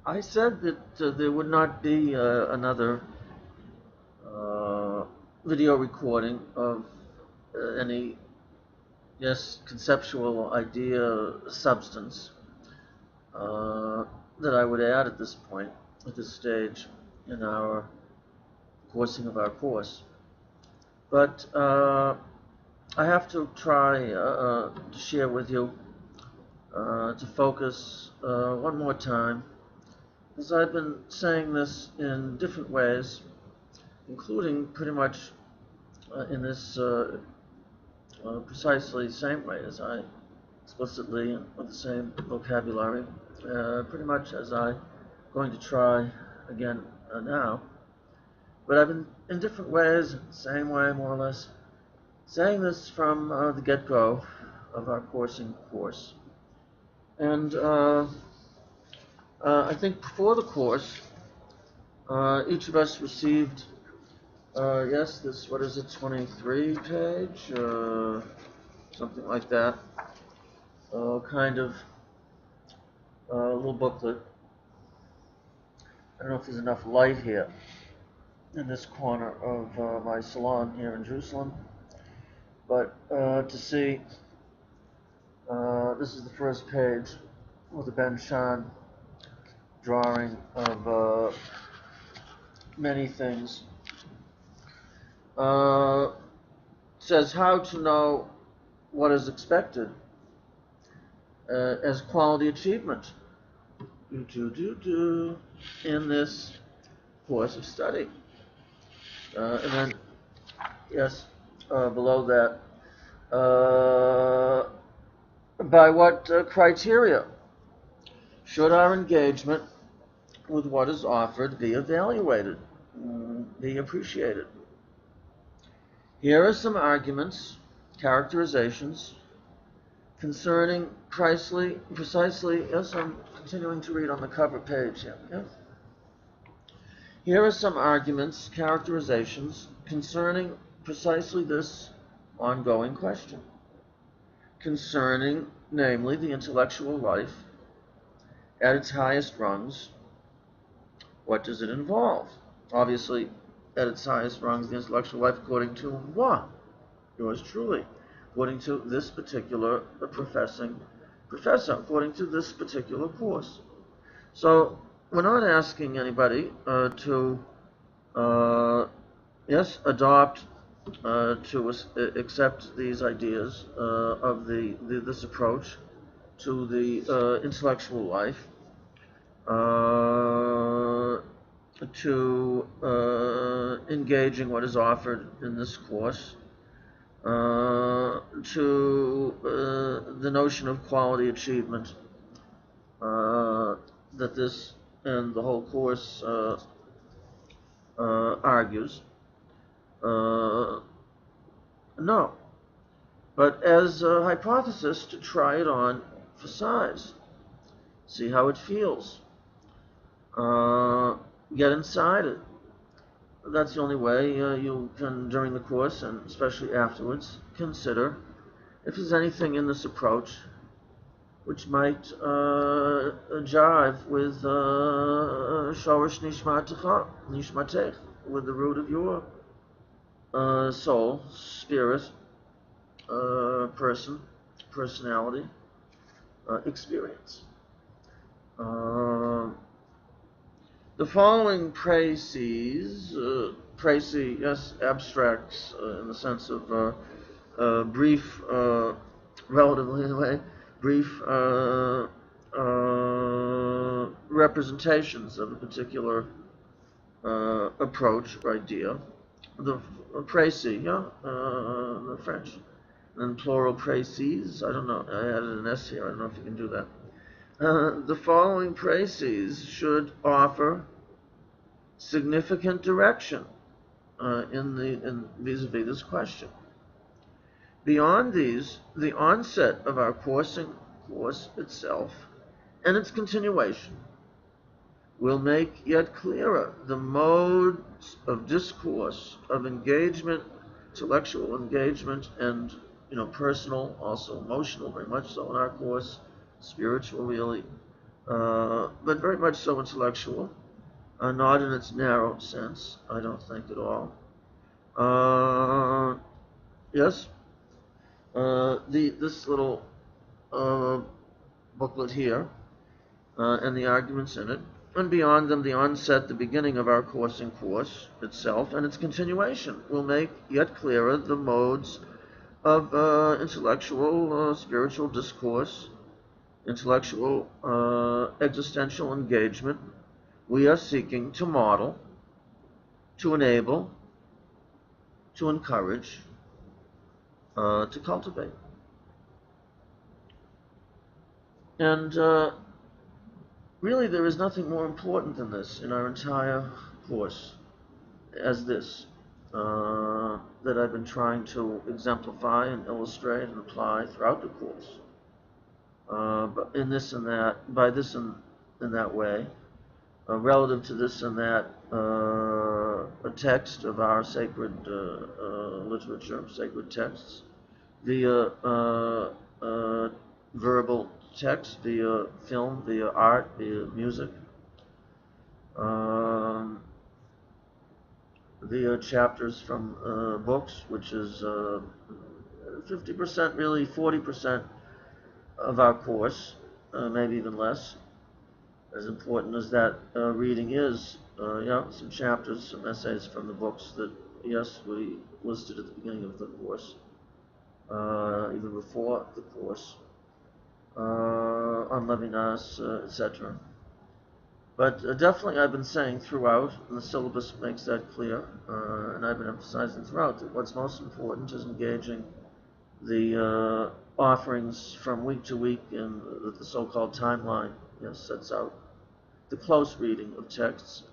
I said that there would not be another video recording of any, yes, conceptual idea, substance uh, that I would add at this point, at this stage in our coursing of our course. But I have to try to share with you, to focus one more time, because I've been saying this in different ways, including pretty much in this precisely same way as I explicitly and with the same vocabulary, pretty much as I'm going to try again now. But I've been in different ways, same way more or less, saying this from the get-go of our coursing course. And I think before the course, each of us received, yes, this, what is it, 23 page, something like that, kind of little booklet. I don't know if there's enough light here in this corner of my salon here in Jerusalem, but to see, this is the first page with the Ben Shahn drawing of many things. Says how to know what is expected as quality achievement in this course of study. And then, yes, below that, by what criteria should our engagement with what is offered be evaluated, be appreciated? Here are some arguments, characterizations, concerning precisely, yes, I'm continuing to read on the cover page here, yes. Here are some arguments, characterizations, concerning precisely this ongoing question, concerning, namely, the intellectual life at its highest rungs. What does it involve? Obviously, at its highest rungs, the intellectual life according to moi, yours truly, according to this particular professing professor, according to this particular course. So we're not asking anybody to, yes, adopt, to accept these ideas of this approach to the intellectual life, to engaging what is offered in this course, to the notion of quality achievement that this and the whole course argues. No. But as a hypothesis, to try it on for size, see how it feels, get inside it. That's the only way you can, during the course and especially afterwards, consider if there's anything in this approach which might jive with Shorish Nishmatech, with the root of your soul, spirit, personality, experience. The following précis, yes, abstracts in the sense of brief, relatively anyway, brief representations of a particular approach or idea. The précis, yeah, the French. And plural précis, I don't know, I added an S here, I don't know if you can do that. The following précis should offer significant direction in vis-a-vis this question. Beyond these, the onset of our course itself and its continuation will make yet clearer the modes of discourse, of engagement, intellectual engagement, and personal, also emotional, very much so in our course, spiritual really, but very much so intellectual, not in its narrow sense, I don't think at all. Yes, this little uh, booklet here and the arguments in it, and beyond them the onset, the beginning of our course in course itself, and its continuation will make yet clearer the modes of intellectual, spiritual discourse, intellectual, existential engagement we are seeking to model, to enable, to encourage, to cultivate. And really, there is nothing more important than this in our entire course as this that I've been trying to exemplify and illustrate and apply throughout the course. But in this and that, by this and in that way, relative to this and that, a text of our sacred literature, sacred texts, via verbal text, via film, via art, via music, via chapters from books, which is 50%, really 40% of our course, maybe even less. As important as that reading is, some chapters, some essays from the books that, yes, we listed at the beginning of the course, even before the course, on Levinas, etc. But definitely I've been saying throughout, and the syllabus makes that clear, and I've been emphasizing throughout, that what's most important is engaging the offerings from week to week in the so-called timeline, sets out the close reading of texts.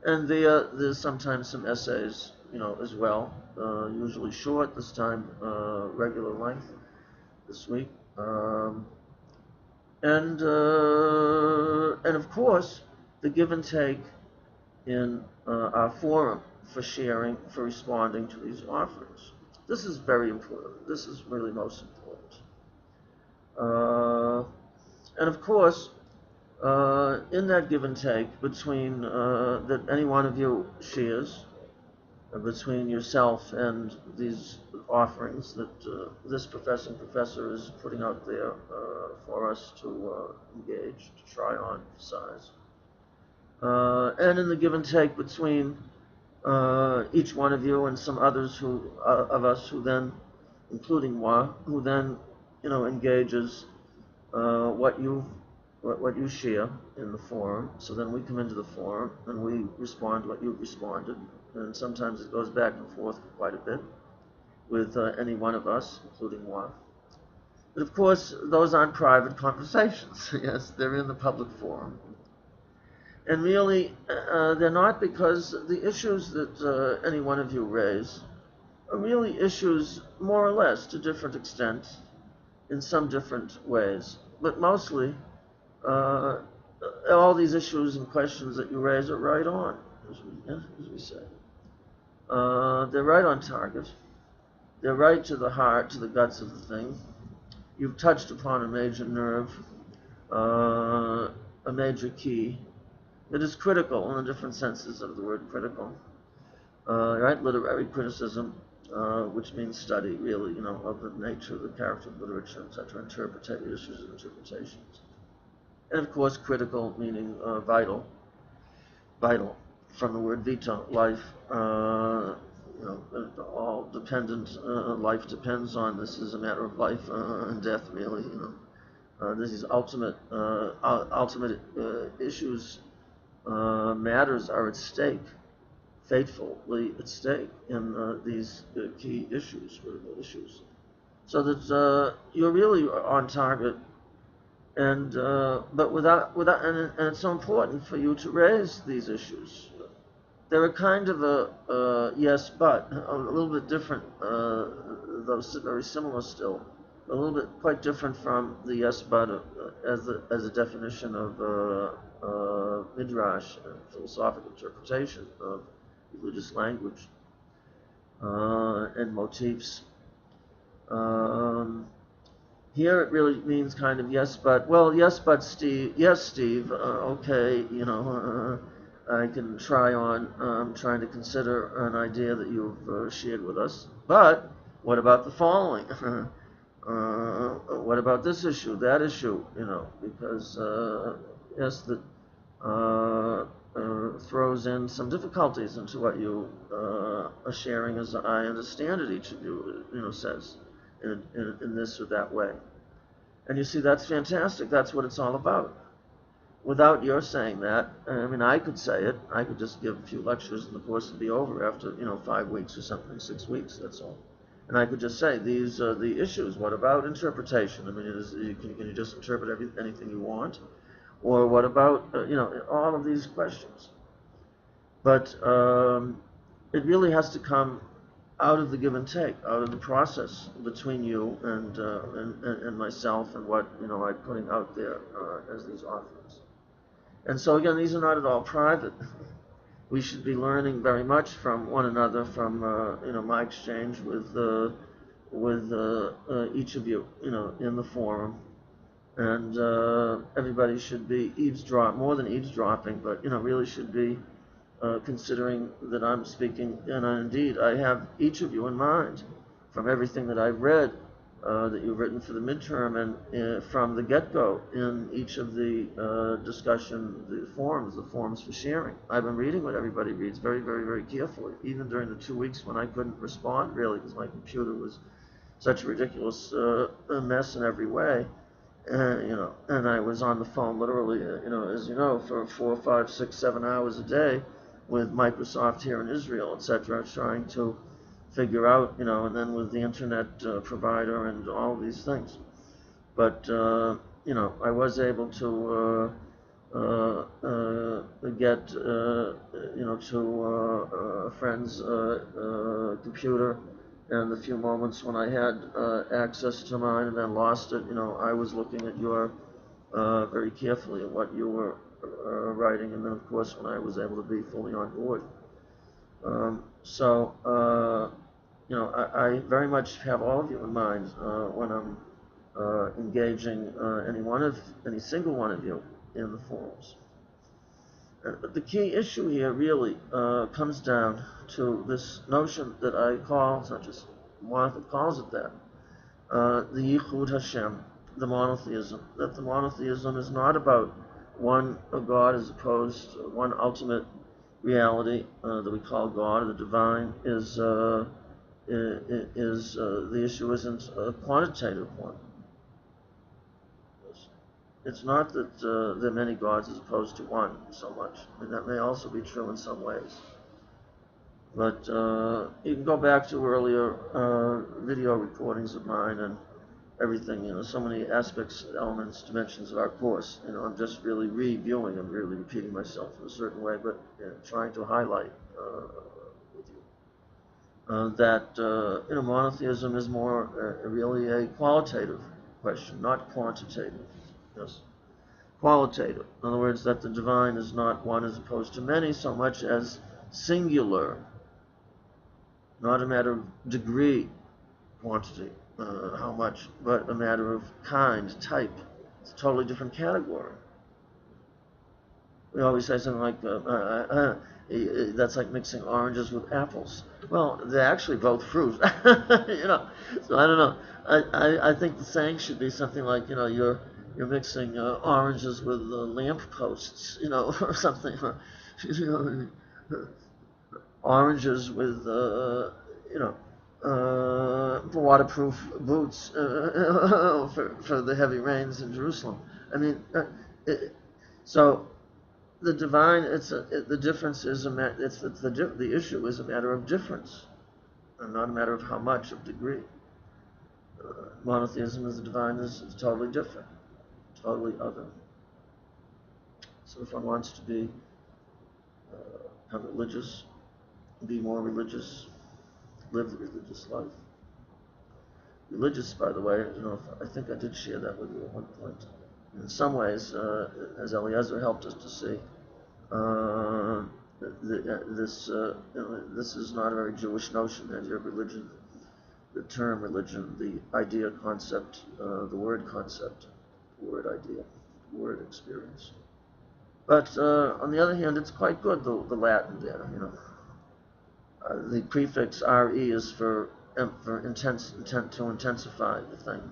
And there's sometimes some essays, as well, usually short, this time regular length this week. And of course, the give and take in our forum for sharing, for responding to these offerings. This is very important. This is really most important. And of course, in that give and take between that any one of you shares, between yourself and these offerings that this professing professor is putting out there for us to engage, to try on, emphasize. And in the give and take between each one of you and some others of us who then, including moi, who then, engages what you share in the forum. So then we come into the forum and we respond to what you've responded, and sometimes it goes back and forth quite a bit with any one of us, including moi. But of course, those aren't private conversations. Yes, they're in the public forum. And really, they're not, because the issues that any one of you raise are really issues, more or less, to different extents, in some different ways. But mostly, all these issues and questions that you raise are right on, as we say. They're right on target. They're right to the heart, to the guts of the thing. You've touched upon a major nerve, a major key. It is critical in the different senses of the word critical. Right? Literary criticism, which means study, really, of the nature of the character of literature, etc., issues and interpretations. And of course, critical meaning vital, from the word vita, life. All dependent. Life depends on. This is a matter of life and death, really. These ultimate issues. Matters are at stake, fatefully at stake in these key issues, critical issues. So that you're really on target, and but without, and it's so important for you to raise these issues. They're a kind of a yes, but a little bit different, though very similar still. A little bit quite different from the yes, but as a definition of midrash, philosophical interpretation of religious language and motifs. Here it really means kind of yes, but, well, yes, but Steve, yes, Steve, okay, I can try on trying to consider an idea that you've shared with us. But what about the following? What about this issue, that issue, because, yes, that throws in some difficulties into what you are sharing, as I understand it, each of you, says in this or that way. And you see, that's fantastic. That's what it's all about. Without your saying that, I mean, I could say it. I could just give a few lectures and the course would be over after, 5 weeks or something, 6 weeks, that's all. And I could just say, these are the issues. What about interpretation? I mean, can you just interpret anything you want? Or what about, all of these questions? But it really has to come out of the give and take, out of the process between you and myself, and what I'm putting out there as these offerings. And so again, these are not at all private. We should be learning very much from one another, from my exchange with each of you, in the forum. And everybody should be more than eavesdropping, but really should be considering that I'm speaking, and indeed I have each of you in mind from everything that I've read, that you've written for the midterm, and from the get-go in each of the discussion, the forums for sharing. I've been reading what everybody reads very, very, very carefully, even during the 2 weeks when I couldn't respond really because my computer was such a ridiculous mess in every way. And I was on the phone literally, as you know, for 4, 5, 6, 7 hours a day with Microsoft here in Israel, etc., trying to figure out, and then with the internet provider and all these things. But, I was able to get, to a friend's computer, and the few moments when I had access to mine and then lost it, I was looking at your very carefully at what you were writing, and then of course when I was able to be fully on board. I very much have all of you in mind when I'm engaging any single one of you in the forums. But the key issue here really comes down to this notion that I call, it's not just Martha calls it that, the Yichud Hashem, the monotheism. That the monotheism is not about one God as opposed to one ultimate reality that we call God, or the divine. The issue isn't a quantitative one. It's not that there are many gods as opposed to one so much. I mean, that may also be true in some ways. But you can go back to earlier video recordings of mine and everything, so many aspects, elements, dimensions of our course. I'm just really reviewing and really repeating myself in a certain way, but trying to highlight with you that monotheism is more really a qualitative question, not quantitative. Yes, qualitative. In other words, that the divine is not one as opposed to many, so much as singular, not a matter of degree, quantity, how much, but a matter of kind, type. It's a totally different category. We always say something like, that's like mixing oranges with apples. Well, they're actually both fruit, So I don't know. I think the saying should be something like, you're mixing oranges with lamp posts, or something. Oranges with, waterproof boots for the heavy rains in Jerusalem. I mean, so the divine, the difference is the issue is a matter of difference, and not a matter of how much of degree. Monotheism is the divine is totally different, totally other. So if one wants to be religious, be more religious, live the religious life. Religious, by the way, I think I did share that with you at one point. In some ways, as Eliezer helped us to see, this is not a very Jewish notion, the idea of religion. the term religion, the idea concept, the word concept, the word idea, the word experience. But on the other hand, it's quite good, the Latin there, you know. The prefix re is for intent to intensify the thing.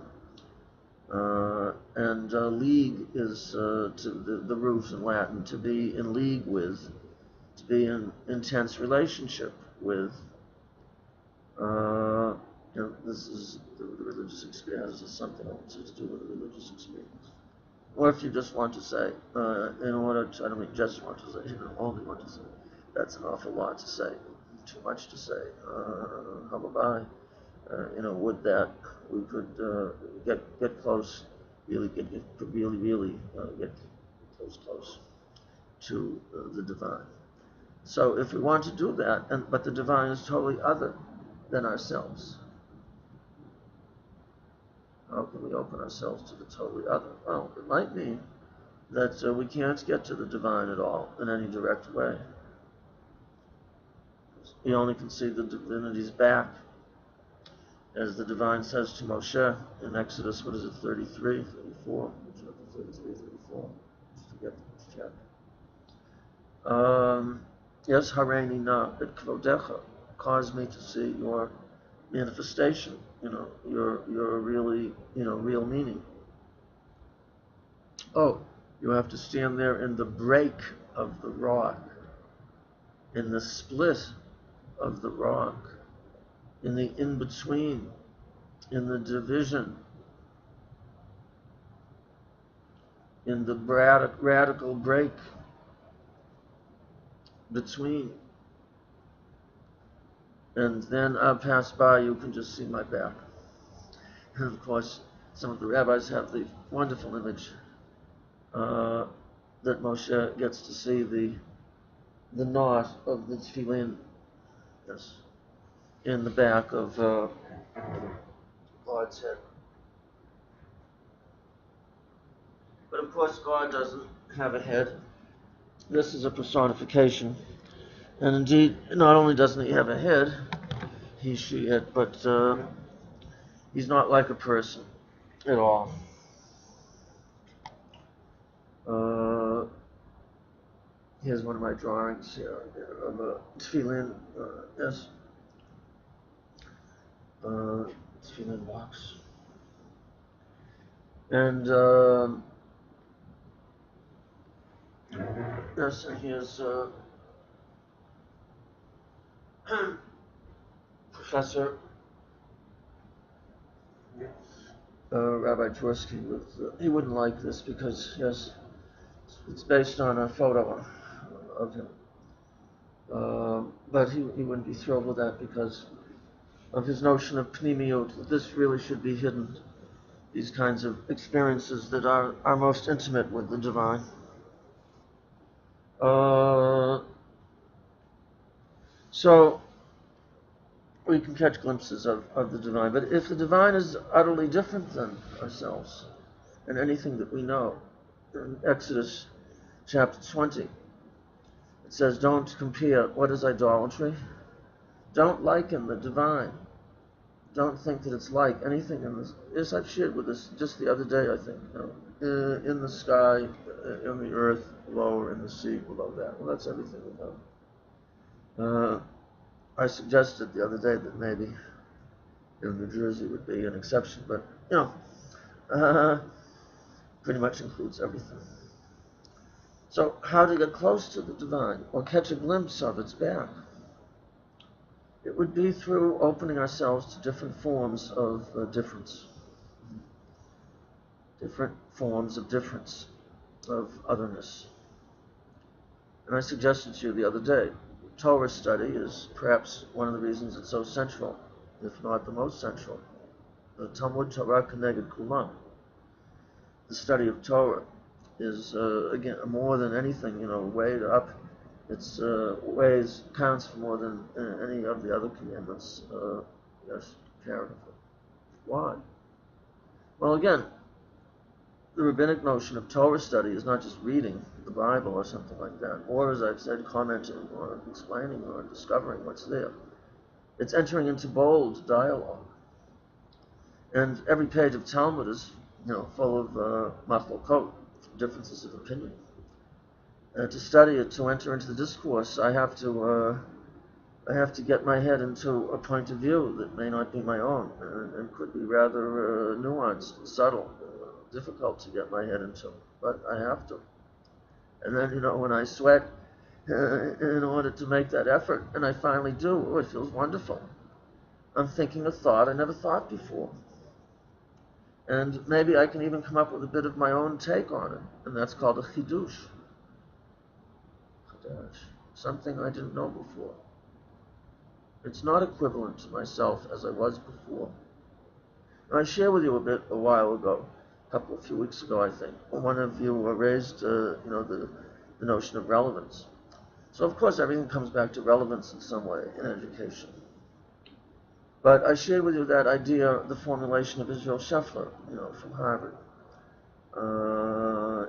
And league is to the root in Latin, to be in league with, to be in intense relationship with. You know, this is the religious experience is something else to do with the religious experience. Or if you just want to say, in order to, I don't mean just want to say, you know, only want to say, that's an awful lot to say, too much to say. How about, you know, would that we could get close, really get close to the divine. So if we want to do that, but the divine is totally other than ourselves, how can we open ourselves to the totally other? Well, it might mean that we can't get to the divine at all in any direct way. We only can see the divinity's back, as the divine says to Moshe in Exodus, what is it, 33, 34? Chapter 33, 34. I forget which chapter. Yes, Hareini na et kvodecha, cause me to see your manifestation, you know, your really, you know, real meaning. Oh, you have to stand there in the break of the rock, in the split of the rock, in the in-between, in the division, in the radical break between. And then I'll pass by, you can just see my back. And of course, some of the rabbis have the wonderful image that Moshe gets to see the knot of the tefillin, yes, in the back of God's head. But of course, God doesn't have a head. This is a personification. And indeed, not only doesn't he have a head, he, she, it, but he's not like a person at all. Here's one of my drawings here of a tefillin, yes. Tefillin box. And yes, and here's Professor Rabbi Twersky with, he wouldn't like this because, yes, it's based on a photo of him. But he wouldn't be thrilled with that because of his notion of pnimiut, that this really should be hidden, these kinds of experiences that are most intimate with the divine. So we can catch glimpses of the divine, but if the divine is utterly different than ourselves and anything that we know, in Exodus chapter 20, it says, don't compare. What is idolatry? Don't liken the divine. Don't think that it's like anything in this. Yes, I've shared with this just the other day, I think. You know, in the sky, in the earth, lower, in the sea, below that. Well, that's everything we know. I suggested the other day that maybe New Jersey would be an exception, but, you know, pretty much includes everything. So how to get close to the divine or catch a glimpse of its back? It would be through opening ourselves to different forms of difference, different forms of difference, of otherness. And I suggested to you the other day, Torah study is perhaps one of the reasons it's so central, if not the most central. The Talmud Torah Keneged Kulam, the study of Torah, is again more than anything, you know, weighed up. Its counts for more than any of the other commandments. Yes, comparatively. Why? Well, again, the rabbinic notion of Torah study is not just reading the Bible or something like that, or, as I've said, commenting or explaining or discovering what's there. It's entering into bold dialogue And every page of Talmud is, full of machlokot, differences of opinion. To study it, to enter into the discourse, I have to get my head into a point of view that may not be my own, and could be rather nuanced, subtle, difficult to get my head into, but I have to. And then, when I sweat in order to make that effort, and I finally do, it feels wonderful. I'm thinking a thought I never thought before. And maybe I can even come up with a bit of my own take on it, and that's called a chidush. Something I didn't know before. It's not equivalent to myself as I was before. And I shared with you a bit a while ago, a few weeks ago, I think. One of you raised, the notion of relevance. So of course everything comes back to relevance in some way in education. But I shared with you that idea, the formulation of Israel Scheffler, from Harvard.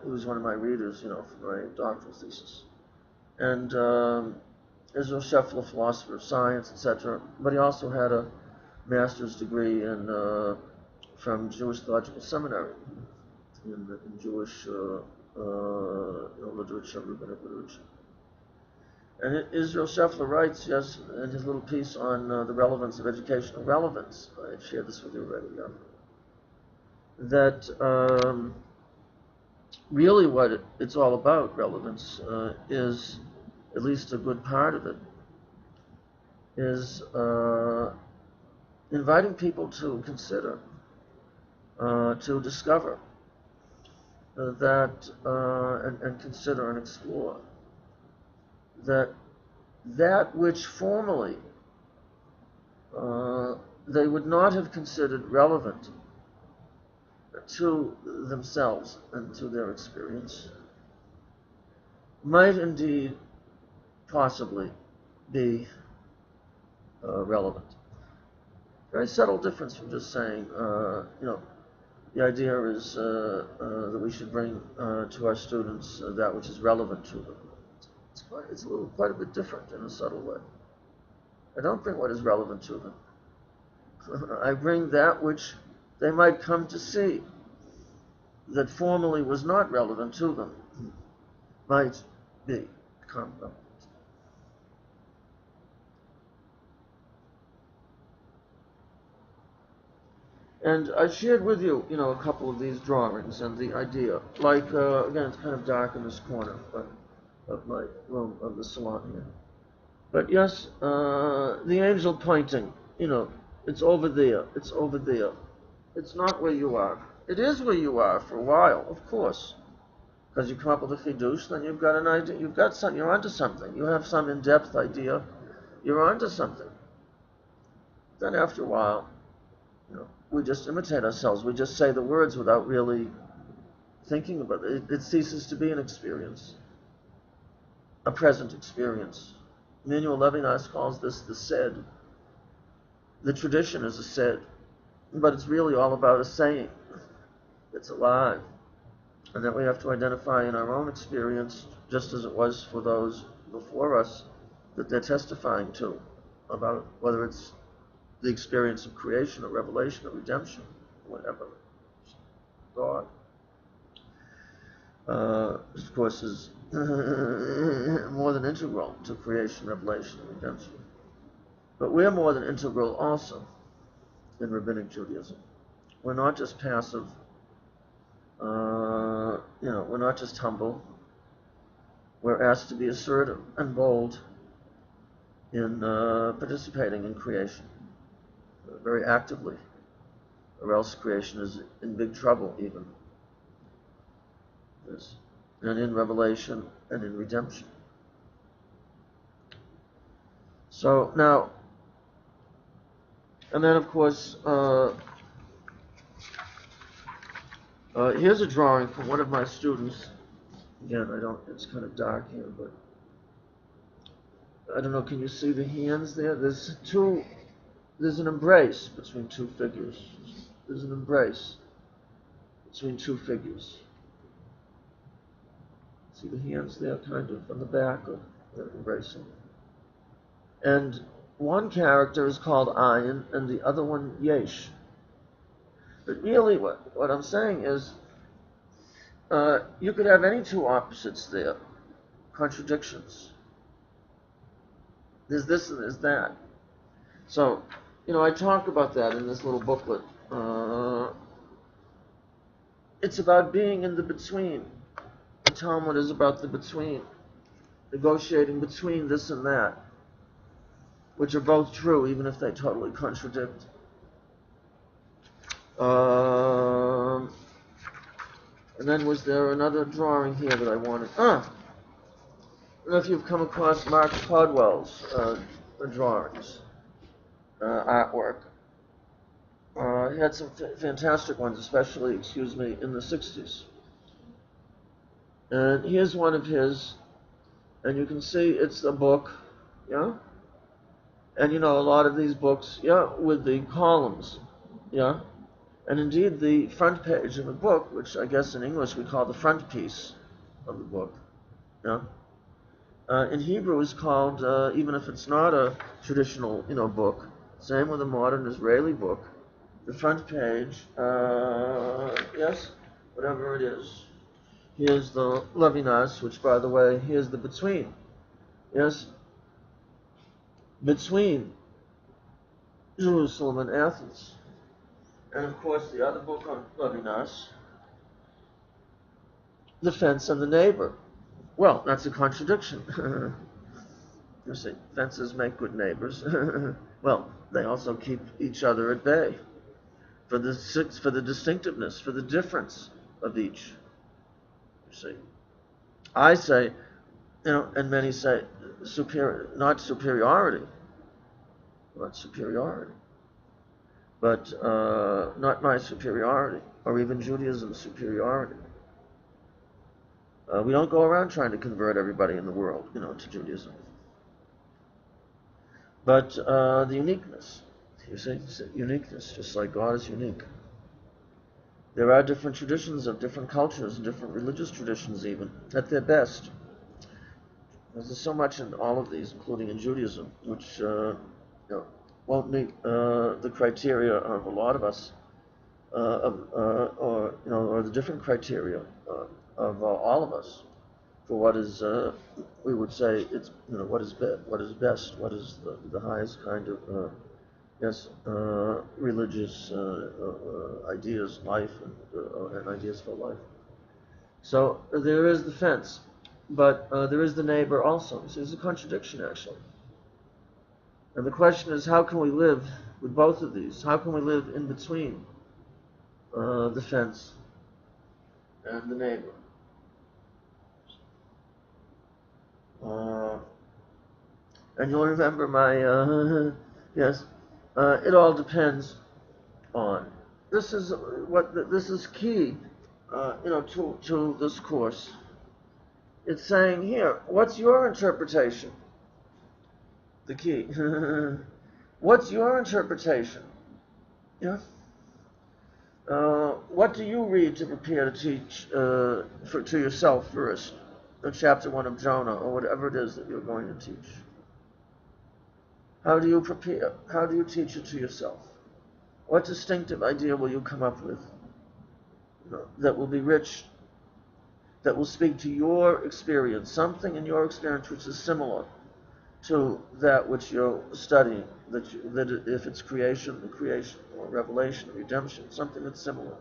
He was one of my readers, for my doctoral thesis. And Israel Scheffler, philosopher of science, etc. But he also had a master's degree from Jewish Theological Seminary in Jewish literature, rabbinic literature. And Israel Scheffler writes, yes, in his little piece on the relevance of educational relevance, I shared this with you already, that really what it's all about, relevance, is, at least a good part of it, is inviting people to consider, to discover that, and consider and explore that which formerly they would not have considered relevant to themselves and to their experience might indeed possibly be relevant. Very subtle difference from just saying, the idea is that we should bring to our students that which is relevant to them. It's quite a bit different in a subtle way. I don't bring what is relevant to them. I bring that which they might come to see that formerly was not relevant to them, might become relevant. And I shared with you, a couple of these drawings and the idea. Like, again, it's kind of dark in this corner of my room, of the salon here. But yes, the angel pointing, it's over there, it's over there. It's not where you are. It is where you are for a while, of course. Because you come up with a chidush, then you've got an idea, you're onto something. You have some in-depth idea, you're onto something. Then after a while, we just imitate ourselves. We just say the words without really thinking about it. It ceases to be an experience, a present experience. Emmanuel Levinas calls this the sed. The tradition is a sed, but it's really all about a saying. It's alive, and that we have to identify in our own experience, just as it was for those before us, that they're testifying to, about whether it's the experience of creation or revelation or redemption, whatever. God, of course, is more than integral to creation, revelation, and redemption. But we're more than integral also in Rabbinic Judaism. We're not just passive. We're not just humble. We're asked to be assertive and bold in participating in creation very actively, or else creation is in big trouble even. Yes. And in revelation and in redemption. So now, and then of course, here's a drawing from one of my students. Again, it's kind of dark here, but I don't know, can you see the hands there? There's an embrace between two figures. There's an embrace between two figures. See the hands there, kind of, on the back, they're embracing. And one character is called Ayin, and the other one Yesh. But really, what I'm saying is, you could have any two opposites there, contradictions. There's this and there's that. So, I talk about that in this little booklet. It's about being in the between. The Talmud is about the between, negotiating between this and that, which are both true, even if they totally contradict. And then was there another drawing here that I wanted? I don't know if you've come across Mark Caldwell's drawings, artwork. He had some fantastic ones, especially, in the 60s. And here's one of his, and you can see it's a book, yeah? And a lot of these books, yeah, with the columns, yeah? And indeed, the front page of a book, which I guess in English we call the front piece of the book, yeah? In Hebrew is called, even if it's not a traditional, book, same with a modern Israeli book, the front page, yes, whatever it is. Here's the Levinas, which, by the way, here's the between, yes, between Jerusalem and Athens. And of course, the other book on Levinas, the fence and the neighbor. Well, that's a contradiction. You see, fences make good neighbors. Well, they also keep each other at bay for the distinctiveness, for the difference of each. You see, I say, and many say not superiority, but not my superiority, or even Judaism's superiority. We don't go around trying to convert everybody in the world, to Judaism. But the uniqueness, you see, uniqueness, just like God is unique. There are different traditions of different cultures and different religious traditions even, at their best. There's so much in all of these, including in Judaism, which won't meet the criteria of a lot of us, or the different criteria of all of us for what is, we would say, it's what is best, what is the highest kind of religious ideas, life, and ideas for life. So there is the fence, but there is the neighbor also. So there's a contradiction, actually. And the question is, how can we live with both of these? How can we live in between the fence and the neighbor? And you'll remember my, yes, it all depends on. This is key, to this course. It's saying here, what's your interpretation? The key. What's your interpretation? Yeah. What do you read to prepare to teach to yourself first? Chapter 1 of Jonah, or whatever it is that you're going to teach. How do you prepare? How do you teach it to yourself? What distinctive idea will you come up with that will be rich, that will speak to your experience, something in your experience which is similar to that which you're studying, that if it's creation, or revelation, redemption, something that's similar.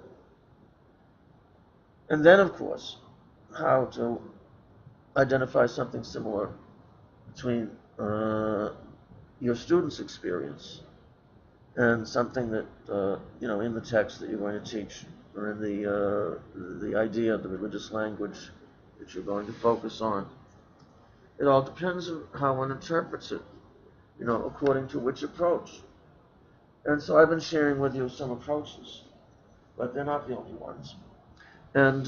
And then, of course, how to identify something similar between your student's experience and something that in the text that you're going to teach, or in the idea, the religious language that you're going to focus on. It all depends on how one interprets it, according to which approach. And so I've been sharing with you some approaches, but they're not the only ones. And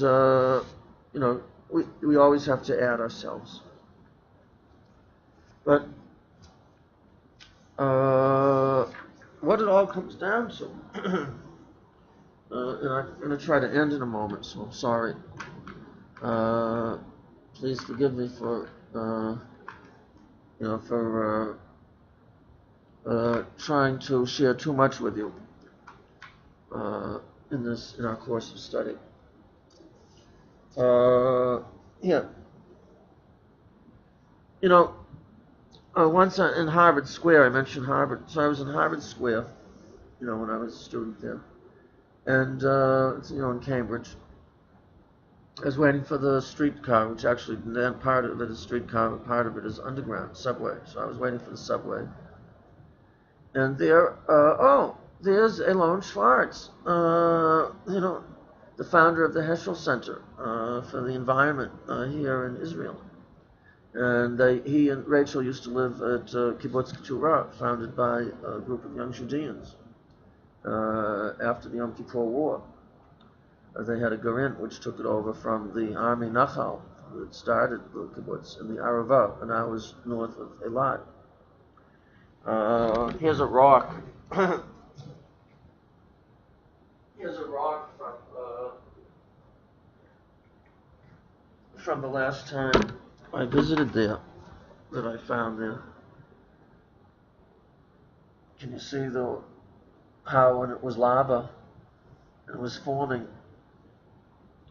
we always have to add ourselves. But what it all comes down to, and I'm going to try to end in a moment, so I'm sorry. Please forgive me for trying to share too much with you. in our course of study. Yeah, you know, once in Harvard Square, I mentioned Harvard. So I was in Harvard Square, when I was a student there, and in Cambridge. I was waiting for the streetcar, which actually then part of it is streetcar, but part of it is underground subway. So I was waiting for the subway, and there's Elon Schwartz, the founder of the Heschel Center for the Environment here in Israel. And he and Rachel used to live at Kibbutz Keturah, founded by a group of young Judeans after the Yom Kippur War. They had a Garin which took it over from the Army Nachal that started the kibbutz in the Arava, an hours north of Eilat. Here's a rock. Here's a rock from the last time I visited there that I found there. Can you see how when it was lava, it was forming?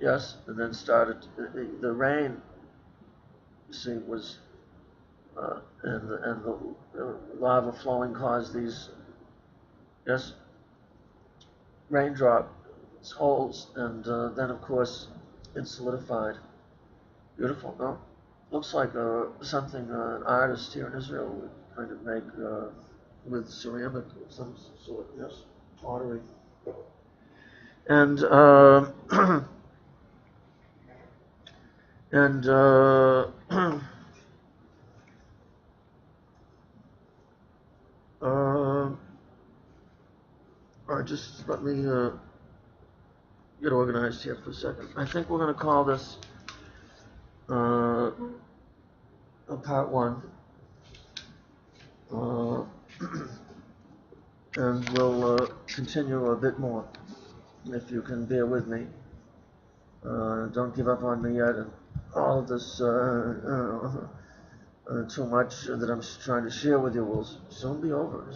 Yes, and then started the rain. You see, was and the lava flowing caused these raindrops holes, and then of course it solidified. Beautiful, no? Looks like something an artist here in Israel would kind of make with ceramic of some sort. Yes, pottery, and and all right, just let me get organized here for a second. I think we're going to call this part one, and we'll continue a bit more if you can bear with me. Don't give up on me yet, and all of this too much that I'm trying to share with you will soon be over.